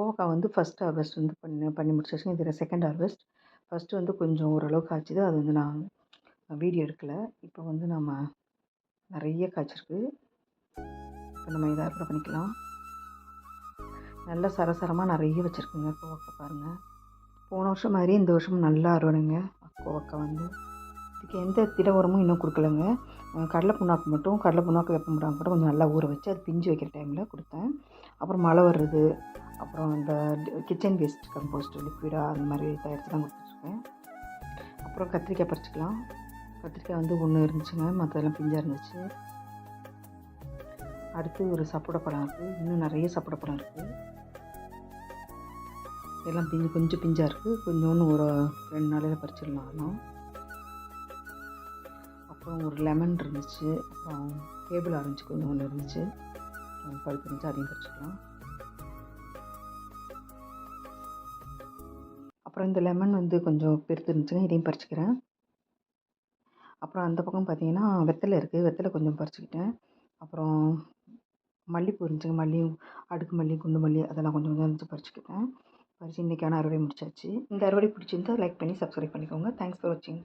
கோவக்காய் வந்து first harvest வந்து பண்ணி முடிச்சாச்சுங்க. இது செகண்ட் ஹார்வெஸ்ட். ஃபஸ்ட்டு வந்து கொஞ்சம் ஓரளவுக்கு காய்ச்சிது. அது வந்து நான் வீடியோ எடுக்கல. இப்போ வந்து நம்ம நிறைய காய்ச்சிருக்கு. இப்போ நம்ம இதை அறுவடை பண்ணிக்கலாம். நல்லா சரசரமாக நிறைய வச்சுருக்குங்க கோவக்காய் பாருங்கள். போன வருஷம் மாதிரி இந்த வருஷம் நல்லா அறுவடைங்க கோவக்காய் வந்து. இதுக்கு எந்த திட உரமும் இன்னும் கொடுக்கலங்க. கடலை புண்ணாக்கு மட்டும் கடலை புண்ணாக்கு வெப்பம் புண்ணாக்கு மட்டும் கொஞ்சம் நல்லா ஊற வச்சு அது பிஞ்சு வைக்கிற டைமில் கொடுத்தேன். அப்புறம் மழை வர்றது, அப்புறம் இந்த கிச்சன் வேஸ்ட் கம்போஸ்ட் லிக்விடாக அந்த மாதிரி தயாரித்து தான் கொடுத்துட்ருக்கேன். அப்புறம் கத்திரிக்காய் பறிச்சிக்கலாம். கத்திரிக்காய் வந்து ஒன்று இருந்துச்சுங்க, மற்றதெல்லாம் பிஞ்சாக இருந்துச்சு. அடுத்து ஒரு சப்போட்டா பழம் இருக்குது. இன்னும் நிறைய சப்போட்டா பழம் இருக்குது. எல்லாம் கொஞ்சம் பிஞ்சாக இருக்குது. கொஞ்சோன்னு ஒரு 2 நாளையில் பறிச்சிடலாம் அதெல்லாம். அப்புறம் ஒரு லெமன் இருந்துச்சு. அப்புறம் டேபிள் ஆரஞ்சு கொஞ்சம் ஒன்று இருந்துச்சு, பழுப்பு இருந்துச்சு, அதையும் பறிச்சிக்கலாம். அப்புறம் இந்த லெமன் வந்து கொஞ்சம் பெருத்து இருந்துச்சுங்க, இதையும் பறிச்சிக்கிறேன். அப்புறம் அந்த பக்கம் பார்த்தீங்கன்னா வெத்தலை இருக்குது. வெத்தலை கொஞ்சம் பறிச்சுக்கிட்டேன். அப்புறம் மல்லிப்பூ இருந்துச்சுங்க, மல்லியும் அடுக்கு மல்லி, குண்டு மல்லி அதெல்லாம் கொஞ்சம் கொஞ்சம் இருந்துச்சு, பறிச்சுக்கிட்டேன். பறித்து இன்றைக்கான அறுவடை முடிச்சாச்சு. இந்த அறுவடை பிடிச்சிருந்தா லைக் பண்ணி சப்ஸ்கிரைப் பண்ணிக்கோங்க. தேங்க்ஸ் ஃபார் வாட்சிங்.